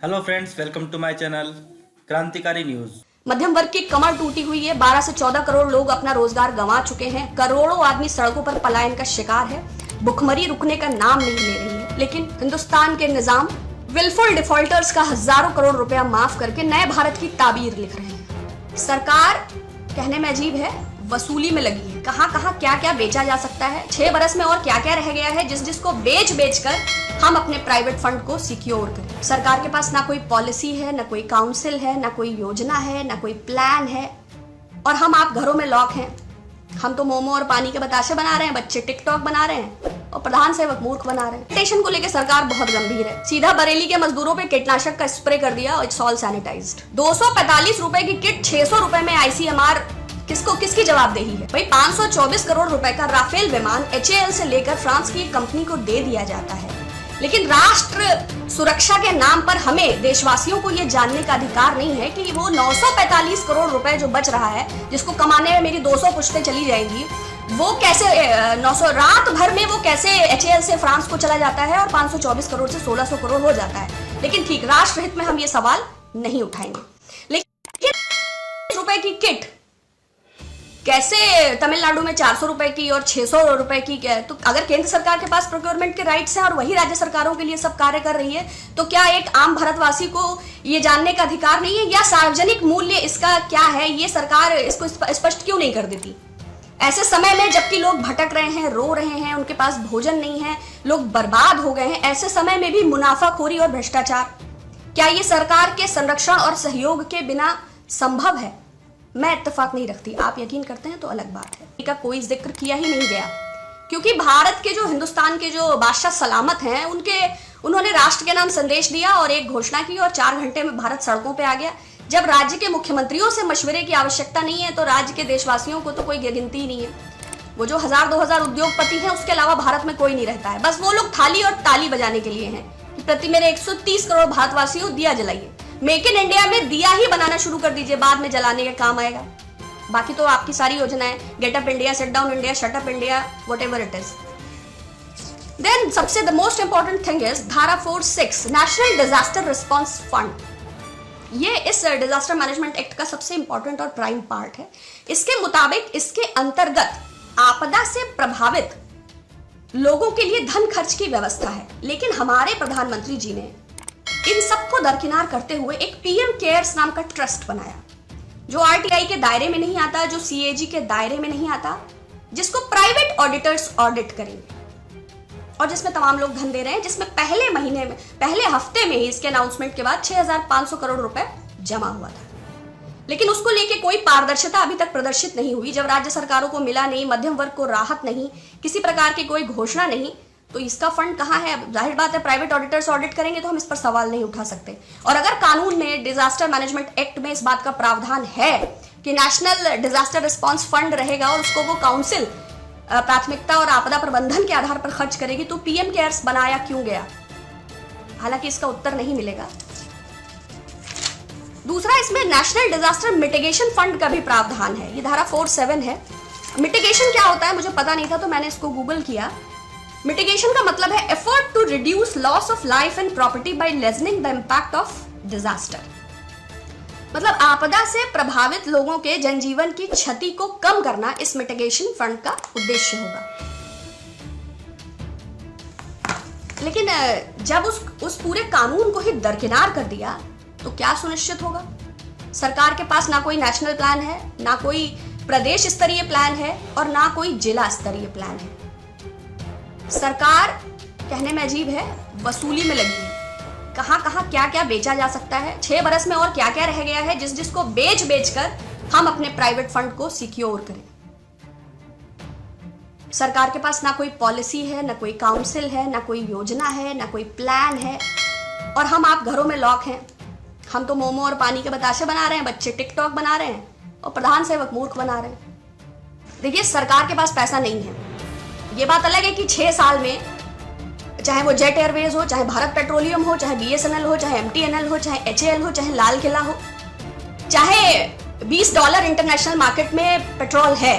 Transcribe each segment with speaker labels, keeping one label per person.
Speaker 1: Hello friends, welcome to my channel Krantikari news.
Speaker 2: मध्यम वर्ग की कमर टूटी हुई है। 12 से 14 करोड़ लोग अपना रोजगार गंवा चुके हैं। करोड़ों आदमी सड़कों पर पलायन का शिकार है। भुखमरी रुकने का नाम नहीं ले रही है। लेकिन हिंदुस्तान के निजाम विलफुल डिफॉल्टर्स का हजारों करोड़ रुपया माफ करके नए भारत की ताबीर लिख रहे हैं। सरकार कहने में अजीब है, वसूली में लगी है। कहां कहां क्या क्या बेचा जा सकता है, 6 बरस में और क्या क्या रह गया है जिसको बेच कर हम अपने प्राइवेट फंड को सिक्योर करें। सरकार के पास ना कोई पॉलिसी है, ना कोई काउंसिल है, ना कोई योजना है, ना कोई प्लान है, और हम आप घरों में लॉक हैं। हम तो मोमो और पानी के बताशे बना रहे हैं, बच्चे टिकटॉक बना रहे हैं और प्रधान सेवक मूर्ख बना रहे हैं। स्टेशन को लेकर सरकार बहुत गंभीर है। सीधा बरेली के मजदूरों पे कीटनाशक का स्प्रे कर दिया और इट्स ऑल सैनिटाइज्ड। 245 रुपए की किट 600 रुपए में ICMR किसकी जवाबदेही है भाई? 524 करोड़ रुपए का राफेल विमान HAL से लेकर फ्रांस की कंपनी को दे दिया जाता है। लेकिन राष्ट्र सुरक्षा के नाम पर हमें देशवासियों को यह जानने का अधिकार नहीं है कि वो 945 करोड़ रुपए जो बच रहा है, जिसको कमाने में मेरी 200 पुश्तें चली जाएंगी, वो कैसे 900 रात भर में वो कैसे HAL से फ्रांस को चला जाता है और 524 करोड़ से 1600 करोड़ हो जाता है। लेकिन ठीक, राष्ट्र हित में हम ये सवाल नहीं उठाएंगे। लेकिन रुपए की किट कैसे तमिलनाडु में 400 रुपए की और 600 रुपए की? तो अगर केंद्र सरकार के पास प्रोक्योरमेंट के राइट्स हैं और वही राज्य सरकारों के लिए सब कार्य कर रही है, तो क्या एक आम भारतवासी को ये जानने का अधिकार नहीं है? या सार्वजनिक मूल्य इसका क्या है, ये सरकार इसको स्पष्ट क्यों नहीं कर देती? ऐसे समय में जबकि लोग भटक रहे हैं, रो रहे हैं, उनके पास भोजन नहीं है, लोग बर्बाद हो गए हैं, ऐसे समय में भी मुनाफाखोरी और भ्रष्टाचार, क्या ये सरकार के संरक्षण और सहयोग के बिना संभव है? मैं इत्तेफाक नहीं रखती, आप यकीन करते हैं तो अलग बात है। इसका कोई जिक्र किया ही नहीं गया, क्योंकि भारत के हिंदुस्तान के जो बादशाह सलामत हैं, उन्होंने राष्ट्र के नाम संदेश दिया और एक घोषणा की और 4 घंटे में भारत सड़कों पे आ गया। जब राज्य के मुख्यमंत्रियों से मशवरे की आवश्यकता नहीं है, तो राज्य के देशवासियों को तो कोई गिनती ही नहीं है। वो जो 1000-2000 उद्योगपति हैं, उसके अलावा भारत में कोई नहीं रहता है। बस वो लोग थाली और ताली बजाने के लिए हैं कि प्रति मेरे 130 करोड़ भारतवासियों दिया जलाइए। मेक इन इंडिया में दिया ही बनाना शुरू कर दीजिए, बाद में जलाने के काम आएगा। बाकी तो आपकी सारी योजनाएं, get up India, set down India, shut up India, whatever it is. Then सबसे the most important thing is धारा 46 नेशनल डिजास्टर रिस्पांस फंड। ये इस डिजास्टर मैनेजमेंट एक्ट का सबसे इंपॉर्टेंट और प्राइम पार्ट है। इसके मुताबिक इसके अंतर्गत आपदा से प्रभावित लोगों के लिए धन खर्च की व्यवस्था है। लेकिन हमारे प्रधानमंत्री जी ने इन सबको दरकिनार करते हुए एक PM केयर्स नाम का ट्रस्ट बनाया, जो RTI के दायरे में नहीं आता, जो CAG के दायरे में नहीं आता, जिसको प्राइवेट ऑडिटर्स ऑडिट करेंगे और जिसमें तमाम लोग धन दे रहे हैं, जिसमें पहले हफ्ते में ही इसके अनाउंसमेंट के बाद 6500 करोड़ रुपए जमा हुआ था। लेकिन उसको लेके कोई पारदर्शिता अभी तक प्रदर्शित नहीं हुई। जब राज्य सरकारों को मिला नहीं, मध्यम वर्ग को राहत नहीं, किसी प्रकार की कोई घोषणा नहीं, तो इसका फंड कहाँ है? जाहिर बात है, प्राइवेट ऑडिटर्स ऑडिट करेंगे तो हम इस पर सवाल नहीं उठा सकते। और अगर कानून में, डिजास्टर मैनेजमेंट एक्ट में इस बात का प्रावधान है कि नेशनल डिजास्टर रिस्पांस फंड रहेगा और उसको वो काउंसिल प्राथमिकता और आपदा प्रबंधन के आधार पर खर्च करेगी, तो PM केयर्स बनाया क्यों गया? हालांकि इसका उत्तर नहीं मिलेगा। दूसरा, इसमें नेशनल डिजास्टर मिटिगेशन फंड का भी प्रावधान है। ये धारा 47 है। मिटिगेशन क्या होता है मुझे पता नहीं था, तो मैंने इसको गूगल किया। मिटिगेशन का मतलब है effort to reduce loss of life and property by lessening the impact of disaster. मतलब आपदा से प्रभावित लोगों के जनजीवन की क्षति को कम करना इस मिटिगेशन फंड का उद्देश्य होगा। लेकिन जब उस पूरे कानून को ही दरकिनार कर दिया, तो क्या सुनिश्चित होगा? सरकार के पास ना कोई नेशनल प्लान है, ना कोई प्रदेश स्तरीय प्लान है और ना कोई जिला स्तरीय प्लान है। सरकार कहने में अजीब है, वसूली में लगी है। कहां कहां क्या क्या बेचा जा सकता है, 6 बरस में और क्या क्या रह गया है जिसको बेच कर हम अपने प्राइवेट फंड को सिक्योर करें। सरकार के पास ना कोई पॉलिसी है, ना कोई काउंसिल है, ना कोई योजना है, ना कोई प्लान है, और हम आप घरों में लॉक हैं। हम तो मोमो और पानी के बताशे बना रहे हैं, बच्चे टिकटॉक बना रहे हैं और प्रधान सेवक मूर्ख बना रहे हैं। देखिए, सरकार के पास पैसा नहीं है। ये बात अलग है कि 6 साल में, चाहे वो जेट एयरवेज हो, चाहे भारत पेट्रोलियम हो, चाहे BSNL हो, चाहे MTNL हो, चाहे HAL हो, चाहे लाल किला हो, चाहे $20 इंटरनेशनल मार्केट में पेट्रोल है,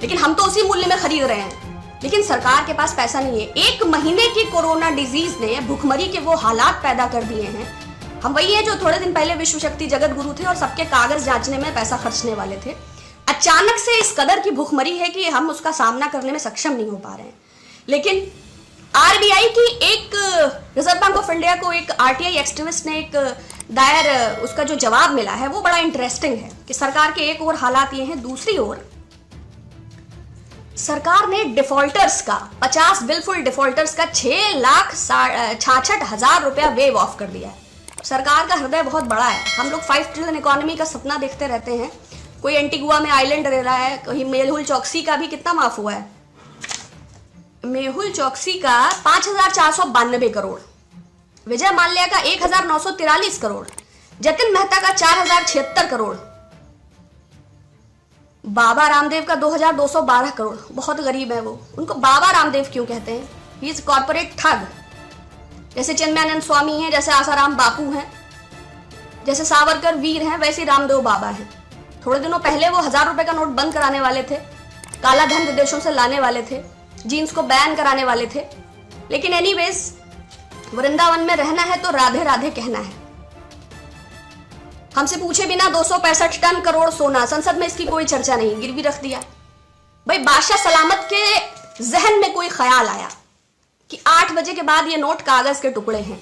Speaker 2: लेकिन हम तो उसी मूल्य में खरीद रहे हैं। लेकिन सरकार के पास पैसा नहीं है। 1 महीने की कोरोना डिजीज ने भुखमरी के वो हालात पैदा कर दिए हैं हम वही हैं जो थोड़े दिन पहले विश्व शक्ति जगत गुरु थे और सबके कागज जांचने में पैसा खर्चने वाले थे। अचानक से इस कदर की भूखमरी है कि हम उसका सामना करने में सक्षम नहीं हो पा रहे हैं। लेकिन आरबीआई की एक रिजर्व बैंक ऑफ इंडिया को एक आरटीआई एक्टिविस्ट ने एक दायर उसका जो जवाब मिला है वो बड़ा इंटरेस्टिंग है कि सरकार के एक और हालात ये हैं, दूसरी ओर सरकार ने डिफॉल्टर्स का 50 बिलफुल डिफॉल्टर्स का 6,66,000 रुपया वेव ऑफ कर दिया है। सरकार का हृदय बहुत बड़ा है। हम लोग 5 ट्रिलियन इकोनॉमी का सपना देखते रहते हैं। कोई एंटीगुआ में आइलैंड रह रहा है, कहीं मेहुल चौकसी का भी कितना माफ हुआ है, मेहुल चौकसी का 5,492 करोड़, विजय माल्या का 1,943 करोड़, जतिन मेहता का 4,076 करोड़, बाबा रामदेव का 2,212 करोड़। बहुत गरीब है वो, उनको बाबा रामदेव क्यों कहते हैं? ही इज कॉर्पोरेट ठग। जैसे चिन्मयानंद स्वामी हैं, जैसे आसाराम बापू हैं, जैसे सावरकर वीर हैं, वैसे रामदेव बाबा हैं। थोड़े दिनों पहले वो 1,000 रुपए का नोट बंद कराने वाले थे, काला धन विदेशों से लाने वाले थे, जीन्स को बैन कराने वाले थे। लेकिन एनीवेज, वृंदावन में रहना है तो राधे राधे कहना है। हमसे पूछे बिना 265 टन करोड़ सोना, संसद में इसकी कोई चर्चा नहीं, गिरवी रख दिया। भाई बादशाह सलामत के जहन में कोई ख्याल आया कि 8 बजे के बाद ये नोट कागज के टुकड़े हैं,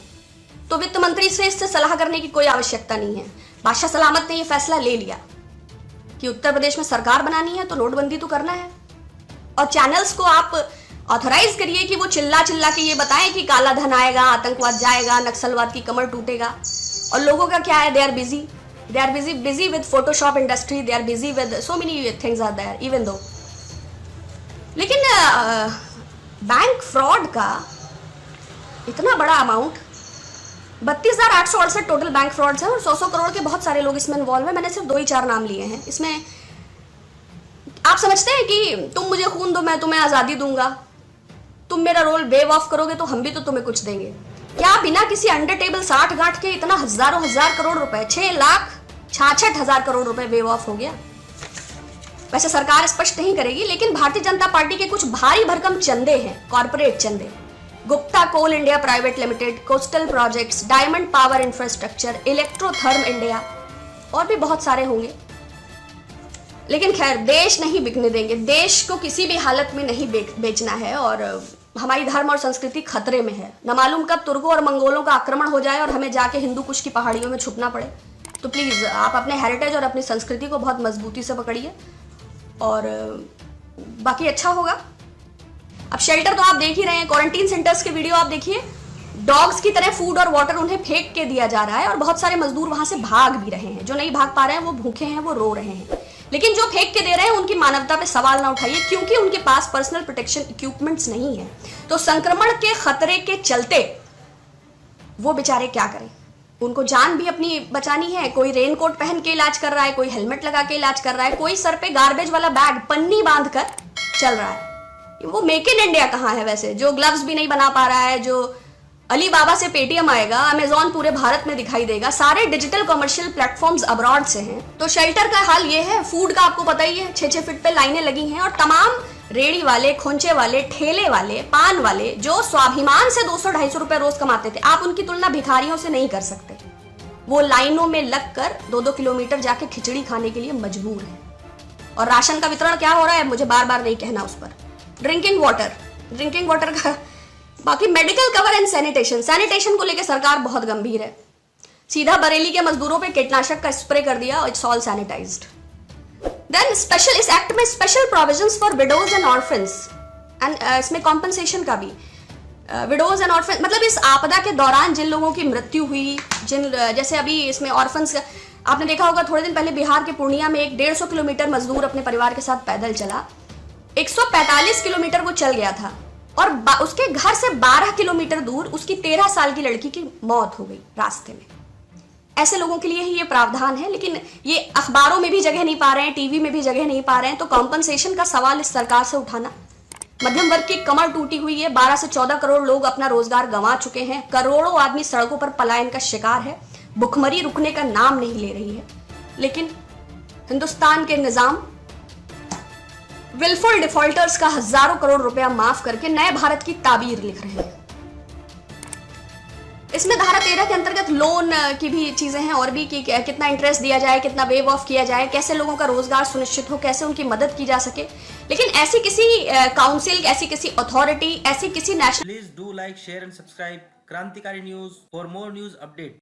Speaker 2: तो वित्त मंत्री से इससे सलाह करने की कोई आवश्यकता नहीं है। बादशाह सलामत ने ये फैसला ले लिया कि उत्तर प्रदेश में सरकार बनानी है तो नोटबंदी तो करना है, और चैनल्स को आप ऑथराइज करिए कि वो चिल्ला चिल्ला के ये बताएं कि काला धन आएगा, आतंकवाद जाएगा, नक्सलवाद की कमर टूटेगा। और लोगों का क्या है, they are busy with Photoshop industry, they are busy with so many things are there even though. लेकिन बैंक फ्रॉड का इतना बड़ा अमाउंट, 32,868 टोटल बैंक फ्रॉड्स हैं और 100 करोड़ के बहुत सारे लोग इसमें इन्वॉल्व हैं। मैंने सिर्फ 2-4 नाम लिए हैं। इसमें आप समझते हैं कि तुम मुझे खून दो मैं तुम्हें आज़ादी दूंगा, तुम मेरा रोल वेव ऑफ करोगे तो हम भी तो तुम्हें कुछ देंगे। क्या बिना किसी अंडर टेबल 60 गांठ के इतना हजारों हजार करोड़ रुपए, 6,66,000 करोड़ रुपए वेव ऑफ हो गया? वैसे सरकार स्पष्ट नहीं करेगी, लेकिन भारतीय जनता पार्टी के कुछ भारी भरकम चंदे हैं, कॉर्पोरेट चंदे। Gupta coal India private limited, coastal projects, diamond power infrastructure, electrotherm India, और भी बहुत सारे होंगे। लेकिन खैर, देश नहीं बिकने देंगे, देश को किसी भी हालत में नहीं बेचना है। और हमारी धर्म और संस्कृति खतरे में है। न मालूम कब तुर्कों और मंगोलों का आक्रमण हो जाए और हमें जाके हिंदू कुश की पहाड़ियों में छुपना पड़े। तो प्लीज़ आप अपने हेरिटेज और अपनी संस्कृति को बहुत मजबूती से पकड़िए और बाकी अच्छा होगा। अब शेल्टर तो आप देख ही रहे हैं, क्वारंटीन सेंटर्स के वीडियो आप देखिए, डॉग्स की तरह फूड और वाटर उन्हें फेंक के दिया जा रहा है और बहुत सारे मजदूर वहां से भाग भी रहे हैं। जो नहीं भाग पा रहे हैं वो भूखे हैं, वो रो रहे हैं। लेकिन जो फेंक के दे रहे हैं उनकी मानवता पे सवाल ना उठाइए, क्योंकि उनके पास पर्सनल प्रोटेक्शन इक्विपमेंट्स नहीं है। तो संक्रमण के खतरे के चलते वो बेचारे क्या करें? उनको जान भी अपनी बचानी है। कोई रेनकोट पहन के इलाज कर रहा है, कोई हेलमेट लगा के इलाज कर रहा है, कोई सर पे गार्बेज वाला बैग पन्नी बांध कर चल रहा है। वो मेक इन इंडिया कहाँ है वैसे, जो ग्लव्स भी नहीं बना पा रहा है, जो अली बाबा से पेटीएम आएगा, अमेजॉन पूरे भारत में दिखाई देगा, सारे डिजिटल कमर्शियल प्लेटफॉर्म्स अब्रॉड से हैं। तो शेल्टर का हाल ये है। फूड का आपको पता ही है, 6-6 फीट पे लाइनें लगी हैं और तमाम रेड़ी वाले, खोंचे वाले, ठेले वाले, पान वाले जो स्वाभिमान से 200-250 रुपए रोज कमाते थे, आप उनकी तुलना भिखारियों से नहीं कर सकते। वो लाइनों में लगकर 2-2 किलोमीटर जाके खिचड़ी खाने के लिए मजबूर है। और राशन का वितरण क्या हो रहा है मुझे बार बार नहीं कहना उस पर। ड्रिंकिंग वाटर का, बाकी मेडिकल कवर एंड सैनिटेशन को लेकर सरकार बहुत गंभीर है। सीधा बरेली के मजदूरों पे कीटनाशक का स्प्रे कर दिया और it's all sanitized. Then special, इस एक्ट में special provisions for widows and orphans and इसमें कॉम्पनसेशन का भी। विडोज एंड ऑर्फन मतलब इस आपदा के दौरान जिन लोगों की मृत्यु हुई, जैसे अभी इसमें ऑर्फन्स, आपने देखा होगा थोड़े दिन पहले बिहार के पूर्णिया में एक 150 किलोमीटर मजदूर अपने परिवार के साथ पैदल चला, 145 किलोमीटर वो चल गया था और उसके घर से 12 किलोमीटर दूर उसकी 13 साल की लड़की की मौत हो गई रास्ते में। ऐसे लोगों के लिए ही ये प्रावधान है, लेकिन ये अखबारों में भी जगह नहीं पा रहे हैं, टीवी में भी जगह नहीं पा रहे हैं। तो कॉम्पनसेशन का सवाल इस सरकार से उठाना। मध्यम वर्ग की कमर टूटी हुई है, 12 से 14 करोड़ लोग अपना रोजगार गंवा चुके हैं, करोड़ों आदमी सड़कों पर पलायन का शिकार है, भुखमरी रुकने का नाम नहीं ले रही है। लेकिन हिंदुस्तान के निजाम विलफुल डिफॉल्टर्स का हजारों करोड़ रुपया माफ करके नए भारत की ताबीर लिख रहे हैं। इसमें धारा 13 के अंतर्गत लोन की भी चीजें हैं और भी कि कितना इंटरेस्ट दिया जाए, कितना वेव ऑफ किया जाए, कैसे लोगों का रोजगार सुनिश्चित हो, कैसे उनकी मदद की जा सके। लेकिन ऐसी किसी काउंसिल, ऐसी किसी अथॉरिटी, ऐसी किसी national
Speaker 1: Please do like, share and subscribe Krantikari News for more news update.